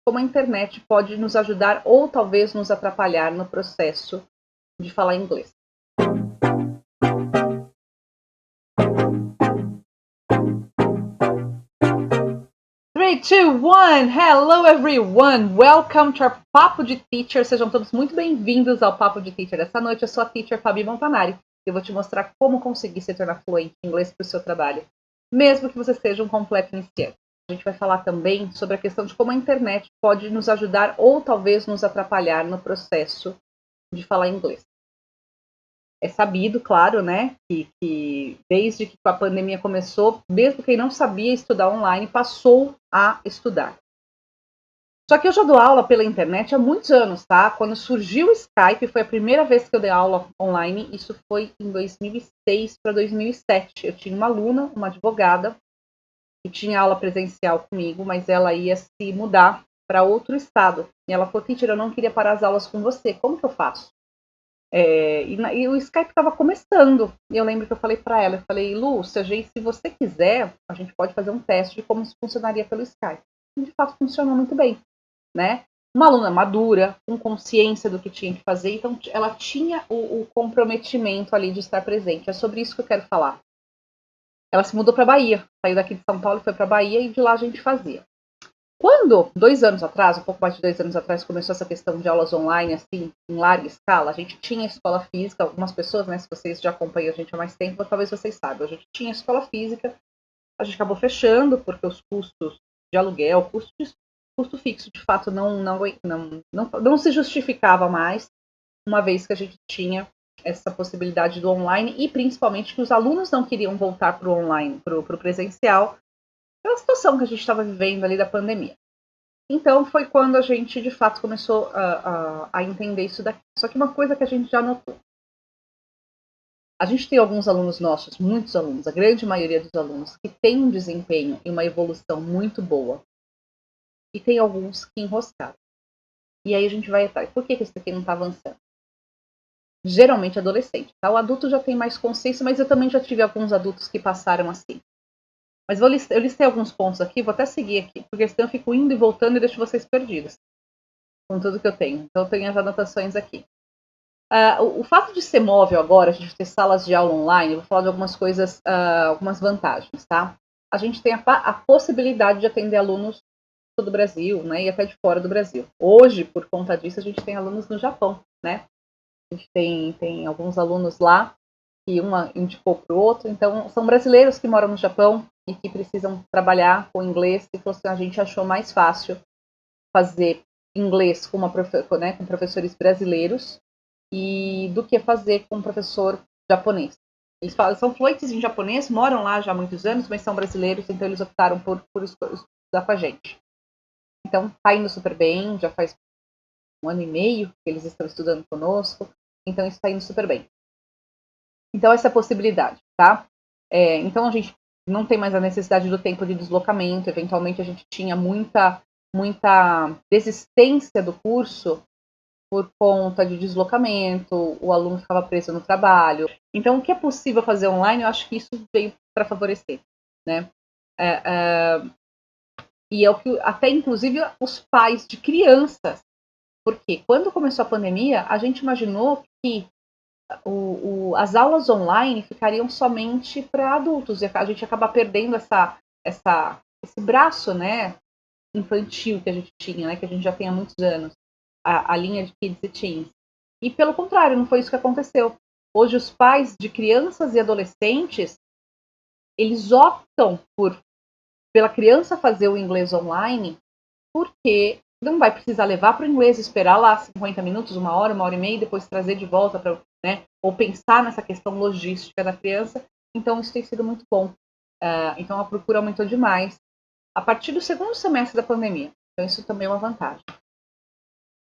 como a internet pode nos ajudar ou talvez nos atrapalhar no processo de falar inglês. 3, 2, 1, hello everyone, welcome to our Papo de Teacher, sejam todos muito bem-vindos ao Papo de Teacher. Essa noite eu sou a Teacher Fabi Montanari e eu vou te mostrar como conseguir se tornar fluente em inglês para o seu trabalho, mesmo que você seja um completo iniciante. A gente vai falar também sobre a questão de como a internet pode nos ajudar ou talvez nos atrapalhar no processo de falar inglês. É sabido, claro, né, que desde que a pandemia começou, mesmo quem não sabia estudar online, passou a estudar. Só que eu já dou aula pela internet há muitos anos, tá? Quando surgiu o Skype, foi a primeira vez que eu dei aula online, isso foi em 2006 para 2007. Eu tinha uma aluna, uma advogada, que tinha aula presencial comigo, mas ela ia se mudar para outro estado. E ela falou, Teacher, eu não queria parar as aulas com você, como que eu faço? E o Skype estava começando. E eu lembro que eu falei para ela, eu falei, Lu, se você quiser, a gente pode fazer um teste de como isso funcionaria pelo Skype. E de fato funcionou muito bem, né? Uma aluna madura, com consciência do que tinha que fazer, então ela tinha o comprometimento ali de estar presente. É sobre isso que eu quero falar. Ela se mudou para Bahia, saiu daqui de São Paulo e foi para Bahia e de lá a gente fazia. Quando, 2 anos atrás, um pouco mais de 2 anos atrás, começou essa questão de aulas online, assim, em larga escala, a gente tinha escola física, algumas pessoas, né, se vocês já acompanham a gente há mais tempo, talvez vocês saibam, a gente tinha escola física, a gente acabou fechando, porque os custos de aluguel, custo fixo, de fato, não se justificava mais, uma vez que a gente tinha essa possibilidade do online, e principalmente que os alunos não queriam voltar para o online, para o presencial, pela situação que a gente estava vivendo ali da pandemia. Então, foi quando a gente, de fato, começou a entender isso daqui. Só que uma coisa que a gente já notou. A gente tem alguns alunos nossos, muitos alunos, a grande maioria dos alunos, que tem um desempenho e uma evolução muito boa. E tem alguns que enroscaram. E aí a gente vai atrás. Por que esse aqui não está avançando? Geralmente adolescente. Tá? O adulto já tem mais consciência, mas eu também já tive alguns adultos que passaram assim. Mas eu listei alguns pontos aqui, vou até seguir aqui, porque senão eu fico indo e voltando e deixo vocês perdidos com tudo que eu tenho. Então eu tenho as anotações aqui. O fato de ser móvel agora, a gente ter salas de aula online, eu vou falar de algumas coisas, algumas vantagens, tá? A gente tem a possibilidade de atender alunos do Brasil, né, e até de fora do Brasil. Hoje, por conta disso, a gente tem alunos no Japão, né? A gente tem alguns alunos lá, que uma indicou para o outro, então são brasileiros que moram no Japão e que precisam trabalhar com inglês, e a gente achou mais fácil fazer inglês com professores brasileiros e do que fazer com um professor japonês. Eles são fluentes em japonês, moram lá já há muitos anos, mas são brasileiros, então eles optaram por estudar com a gente. Então tá indo super bem, já faz 1 ano e meio que eles estão estudando conosco, então isso está indo super bem. Então essa é a possibilidade, tá? Então a gente não tem mais a necessidade do tempo de deslocamento, eventualmente a gente tinha muita desistência do curso por conta de deslocamento, o aluno ficava preso no trabalho. Então, o que é possível fazer online, eu acho que isso veio para favorecer, né? E é o que até, inclusive, os pais de crianças, porque quando começou a pandemia, a gente imaginou que as aulas online ficariam somente para adultos, e a gente acaba perdendo esse braço, né, infantil que a gente tinha, né, que a gente já tem há muitos anos. A linha de kids e teens. E pelo contrário, não foi isso que aconteceu. Hoje os pais de crianças e adolescentes, eles optam pela criança fazer o inglês online, porque não vai precisar levar para o inglês, esperar lá 50 minutos, 1 hora, 1 hora e meia, e depois trazer de volta, né, ou pensar nessa questão logística da criança. Então isso tem sido muito bom. Então a procura aumentou demais a partir do segundo semestre da pandemia. Então isso também é uma vantagem.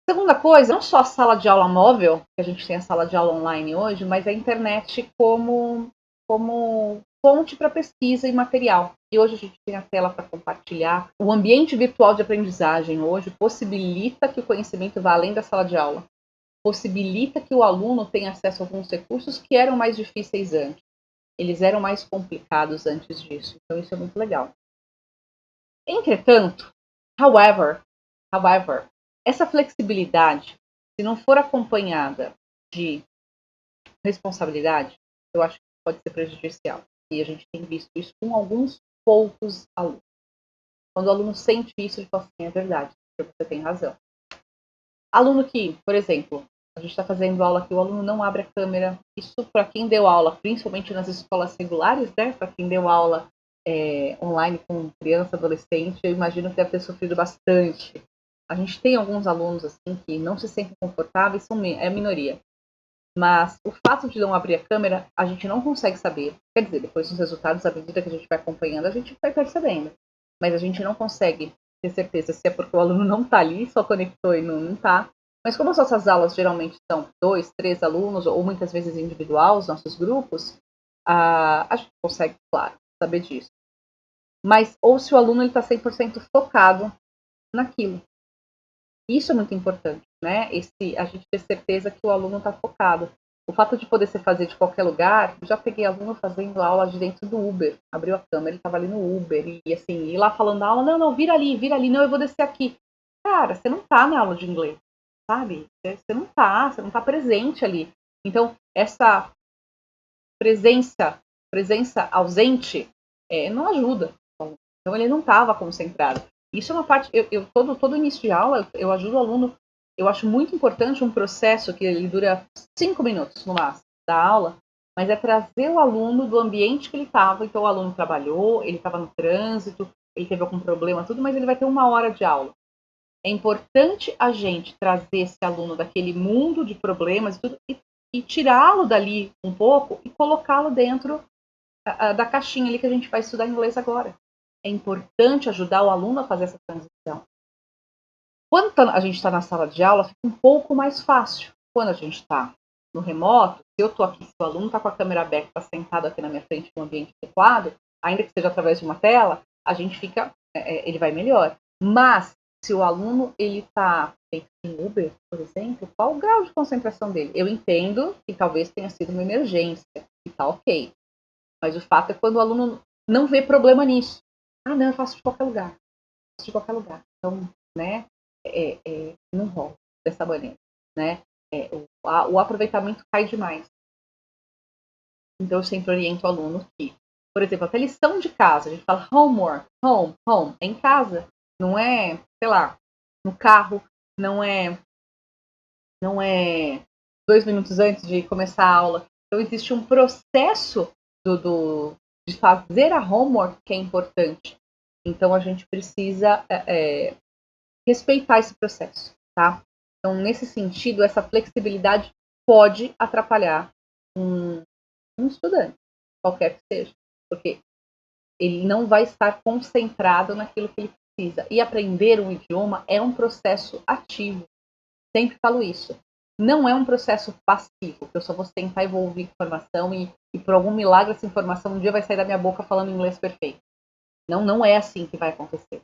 Segunda coisa, não só a sala de aula móvel, que a gente tem a sala de aula online hoje, mas a internet como fonte para pesquisa e material. E hoje a gente tem a tela para compartilhar. O ambiente virtual de aprendizagem hoje possibilita que o conhecimento vá além da sala de aula. Possibilita que o aluno tenha acesso a alguns recursos que eram mais difíceis antes. Eles eram mais complicados antes disso. Então isso é muito legal. Entretanto, however, However, essa flexibilidade, se não for acompanhada de responsabilidade, eu acho que pode ser prejudicial. E a gente tem visto isso com alguns poucos alunos. Quando o aluno sente isso, ele fala assim, é verdade, você tem razão. Aluno que, por exemplo, a gente está fazendo aula que o aluno não abre a câmera. Isso para quem deu aula, principalmente nas escolas regulares, né? Para quem deu aula online com criança, adolescente, eu imagino que deve ter sofrido bastante. A gente tem alguns alunos assim que não se sentem confortáveis, é a minoria. Mas o fato de não abrir a câmera, a gente não consegue saber. Quer dizer, depois dos resultados, à medida que a gente vai acompanhando, a gente vai percebendo. Mas a gente não consegue ter certeza se é porque o aluno não está ali, só conectou e não está. Mas como as nossas aulas geralmente são 2, 3 alunos, ou muitas vezes individual, os nossos grupos, a gente consegue, claro, saber disso. Mas ou se o aluno está 100% focado naquilo. Isso é muito importante, né? A gente ter certeza que o aluno está focado. O fato de poder ser fazer de qualquer lugar, já peguei aluno fazendo aula de dentro do Uber, abriu a câmera, ele estava ali no Uber, e assim, ir lá falando da aula, não, vira ali, não, eu vou descer aqui. Cara, você não está na aula de inglês, sabe? Você não está presente ali. Então, essa presença ausente, não ajuda. Então, ele não estava concentrado. Isso é uma parte, todo início de aula, eu ajudo o aluno, eu acho muito importante um processo que ele dura 5 minutos no máximo da aula, mas é trazer o aluno do ambiente que ele estava. Então o aluno trabalhou, ele estava no trânsito, ele teve algum problema, tudo, mas ele vai ter 1 hora de aula. É importante a gente trazer esse aluno daquele mundo de problemas e tirá-lo dali um pouco e colocá-lo dentro da caixinha ali que a gente vai estudar inglês agora. É importante ajudar o aluno a fazer essa transição. Quando a gente está na sala de aula, fica um pouco mais fácil. Quando a gente está no remoto, se eu estou aqui, se o aluno está com a câmera aberta, está sentado aqui na minha frente no ambiente adequado, ainda que seja através de uma tela, a gente fica, ele vai melhor. Mas, se o aluno está feito em Uber, por exemplo, qual o grau de concentração dele? Eu entendo que talvez tenha sido uma emergência, e está ok. Mas o fato é quando o aluno não vê problema nisso. Ah, não, eu faço de qualquer lugar. Faço de qualquer lugar. Então, né, não rola dessa maneira, né? O aproveitamento cai demais. Então, eu sempre oriento o aluno que, por exemplo, até lição de casa, a gente fala homework, home, é em casa. Não é, sei lá, no carro, não é 2 minutos antes de começar a aula. Então, existe um processo de fazer a homework que é importante. Então, a gente precisa respeitar esse processo, tá? Então, nesse sentido, essa flexibilidade pode atrapalhar um estudante, qualquer que seja, porque ele não vai estar concentrado naquilo que ele precisa. E aprender um idioma é um processo ativo. Sempre falo isso. Não é um processo passivo, que eu só vou sentar e vou ouvir informação e por algum milagre essa informação um dia vai sair da minha boca falando inglês perfeito. Não é assim que vai acontecer.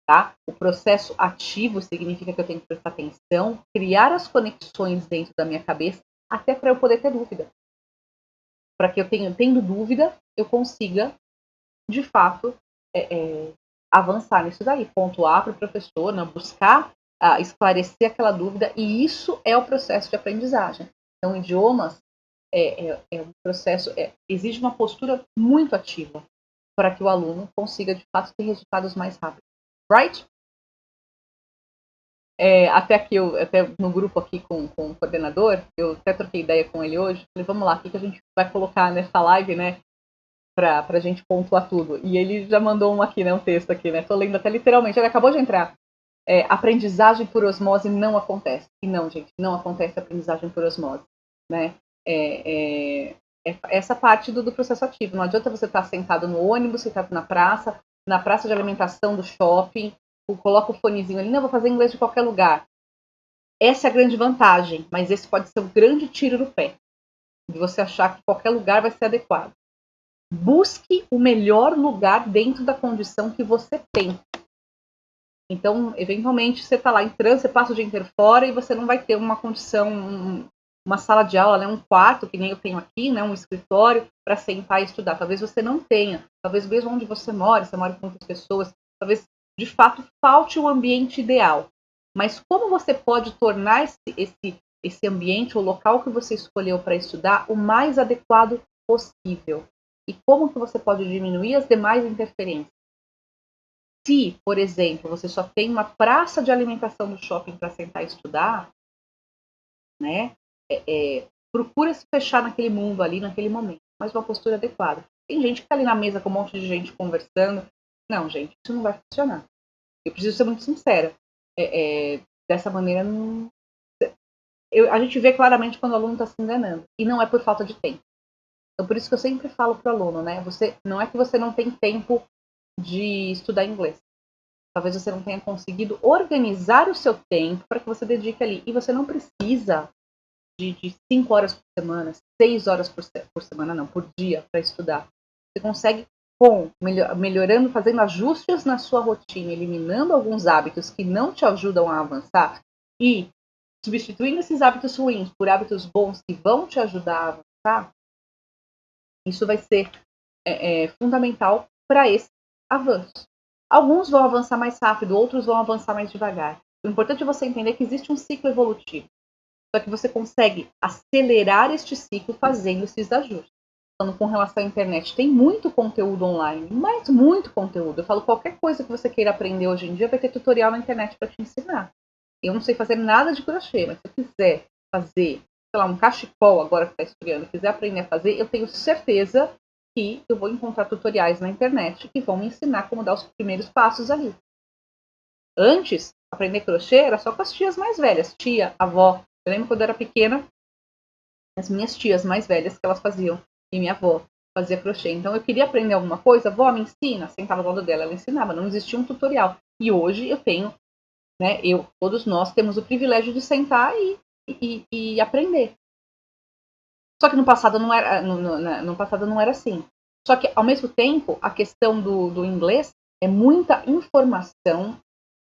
Tá? O processo ativo significa que eu tenho que prestar atenção, criar as conexões dentro da minha cabeça, até para eu poder ter dúvida. Para que eu tendo dúvida, eu consiga, de fato, avançar nisso daí. Pontuar para o professor, né? Buscar esclarecer aquela dúvida, e isso é o processo de aprendizagem. Então, idiomas é um processo, exige uma postura muito ativa para que o aluno consiga, de fato, ter resultados mais rápidos. Right? Até no grupo aqui com o coordenador, eu até troquei ideia com ele hoje, falei, vamos lá, o que a gente vai colocar nessa live, né, pra gente pontuar tudo. E ele já mandou um texto aqui, né, tô lendo até literalmente, ele acabou de entrar. Aprendizagem por osmose não acontece. E não, gente, não acontece aprendizagem por osmose, né. Essa parte do processo ativo. Não adianta você estar sentado no ônibus, sentado na praça de alimentação do shopping, coloca o fonezinho ali, não, vou fazer inglês de qualquer lugar. Essa é a grande vantagem, mas esse pode ser um grande tiro no pé, de você achar que qualquer lugar vai ser adequado. Busque o melhor lugar dentro da condição que você tem. Então, eventualmente, você está lá em trânsito, você passa o dia inteiro fora e você não vai ter uma condição, uma sala de aula, né, um quarto, que nem eu tenho aqui, né, um escritório, para sentar e estudar. Talvez você não tenha, talvez mesmo onde você mora com outras pessoas, talvez, de fato, falte o ambiente ideal. mas como você pode tornar esse ambiente, o local que você escolheu para estudar, o mais adequado possível. E como que você pode diminuir as demais interferências. Se, por exemplo, você só tem uma praça de alimentação do shopping para sentar e estudar, né? Procura se fechar naquele mundo ali, naquele momento, mas uma postura adequada. Tem gente que está ali na mesa com um monte de gente conversando. Não, gente, isso não vai funcionar. Eu preciso ser muito sincera. Dessa maneira, não... a gente vê claramente quando o aluno está se enganando. E não é por falta de tempo. Então, por isso que eu sempre falo para o aluno, né? Não é que você não tem tempo de estudar inglês. Talvez você não tenha conseguido organizar o seu tempo para que você dedique ali. E você não precisa de 5 horas por semana, 6 horas por semana, não, por dia para estudar. Você consegue, melhorando, fazendo ajustes na sua rotina, eliminando alguns hábitos que não te ajudam a avançar e substituindo esses hábitos ruins por hábitos bons que vão te ajudar a avançar, isso vai ser fundamental para esse avanço. Alguns vão avançar mais rápido, outros vão avançar mais devagar. O importante é você entender que existe um ciclo evolutivo. Só que você consegue acelerar este ciclo fazendo esses ajustes. Falando com relação à internet, tem muito conteúdo online, mas muito conteúdo. Eu falo, qualquer coisa que você queira aprender hoje em dia vai ter tutorial na internet para te ensinar. Eu não sei fazer nada de crochê, mas se eu quiser fazer, sei lá, um cachecol agora que está esfriando, quiser aprender a fazer, eu tenho certeza que eu vou encontrar tutoriais na internet que vão me ensinar como dar os primeiros passos ali. Antes, aprender crochê era só com as tias mais velhas, tia, avó. Eu lembro quando eu era pequena, as minhas tias mais velhas que elas faziam, e minha avó fazia crochê. Então eu queria aprender alguma coisa, vó, me ensina. Sentava do lado dela, ela ensinava, não existia um tutorial. E hoje eu tenho, né, todos nós temos o privilégio de sentar e aprender. Só que no passado não era, no passado não era assim. Só que, ao mesmo tempo, a questão do inglês é muita informação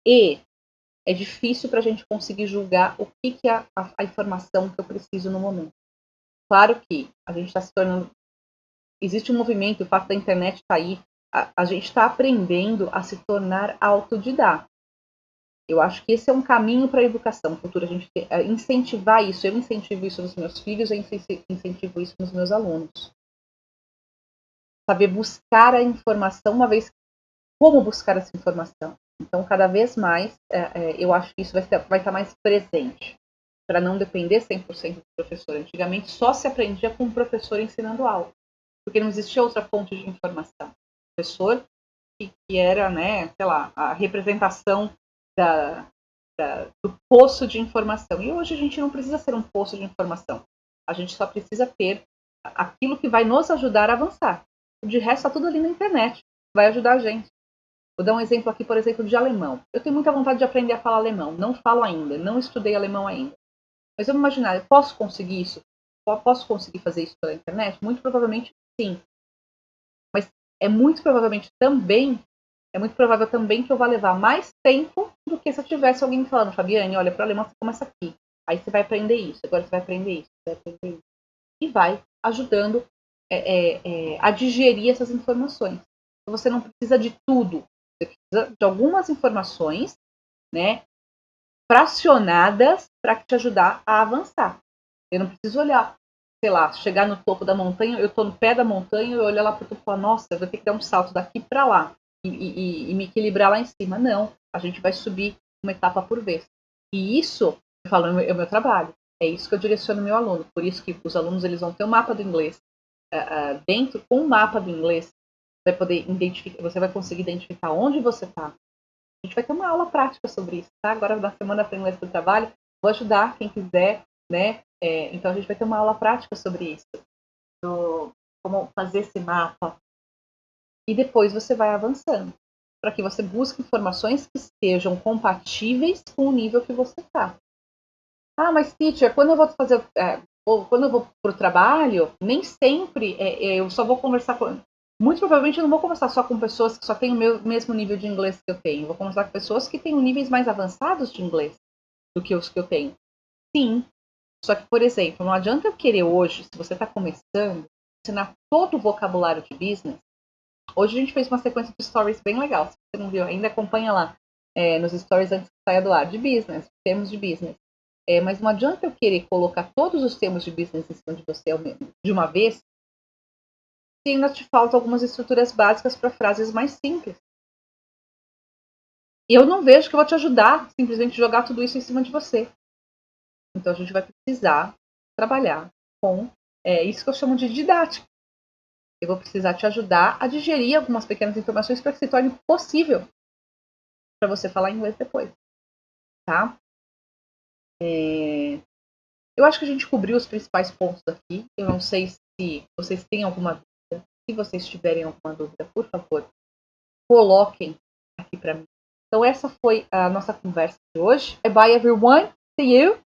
e é difícil para a gente conseguir julgar o que é a informação que eu preciso no momento. Claro que a gente está se tornando... Existe um movimento, o fato da internet estar aí, a gente está aprendendo a se tornar autodidata. Eu acho que esse é um caminho para a educação futura, a gente incentivar isso. Eu incentivo isso nos meus filhos, eu incentivo isso nos meus alunos. Saber buscar a informação, uma vez... Como buscar essa informação? Então, cada vez mais, eu acho que isso vai estar mais presente, para não depender 100% do professor. Antigamente, só se aprendia com o professor ensinando aula, porque não existia outra fonte de informação. O professor, que era, né, sei lá, a representação do poço de informação. E hoje a gente não precisa ser um poço de informação. A gente só precisa ter aquilo que vai nos ajudar a avançar. De resto, está tudo ali na internet. Vai ajudar a gente. Vou dar um exemplo aqui, por exemplo, de alemão. Eu tenho muita vontade de aprender a falar alemão. Não falo ainda, não estudei alemão ainda. Mas vamos imaginar, eu posso conseguir isso? Posso conseguir fazer isso pela internet? Muito provavelmente sim. Mas é muito provável também que eu vá levar mais tempo do que se eu tivesse alguém me falando, Fabiane, olha, para o alemão você começa aqui. Aí você vai aprender isso, agora você vai aprender isso, você vai aprender isso. E vai ajudando a digerir essas informações. Então, você não precisa de tudo. Você precisa de algumas informações, né, fracionadas para te ajudar a avançar. Eu não preciso olhar, sei lá, chegar no topo da montanha, eu estou no pé da montanha, eu olho lá para o topo e falo, nossa, eu vou ter que dar um salto daqui para lá e me equilibrar lá em cima. Não, a gente vai subir uma etapa por vez. E isso, eu falo, é o meu trabalho. É isso que eu direciono o meu aluno. Por isso que os alunos eles vão ter o mapa do inglês. Dentro, com o mapa do inglês, você vai conseguir identificar onde você está. A gente vai ter uma aula prática sobre isso, tá? Agora, na semana para inglês do trabalho, vou ajudar quem quiser, né? Então, a gente vai ter uma aula prática sobre isso. Como fazer esse mapa. E depois você vai avançando. Para que você busque informações que sejam compatíveis com o nível que você está. Ah, mas teacher, quando eu vou fazer... quando eu vou para o trabalho, nem sempre eu só vou conversar com... Muito provavelmente eu não vou conversar só com pessoas que só têm o mesmo nível de inglês que eu tenho. Vou conversar com pessoas que têm níveis mais avançados de inglês do que os que eu tenho. Sim. Só que, por exemplo, não adianta eu querer hoje, se você está começando, ensinar todo o vocabulário de business. Hoje a gente fez uma sequência de stories bem legal. Se você não viu ainda, acompanha lá. nos stories antes que saia do ar, de business, termos de business. Mas não adianta eu querer colocar todos os termos de business em cima de você de uma vez, se ainda te faltam algumas estruturas básicas para frases mais simples. E eu não vejo que eu vou te ajudar simplesmente jogar tudo isso em cima de você. Então a gente vai precisar trabalhar com isso que eu chamo de didática. Eu vou precisar te ajudar a digerir algumas pequenas informações para que se torne possível para você falar inglês depois. Tá? Eu acho que a gente cobriu os principais pontos aqui. Eu não sei se vocês têm alguma dúvida. Se vocês tiverem alguma dúvida, por favor, coloquem aqui para mim. Então essa foi a nossa conversa de hoje. Bye everyone. See you.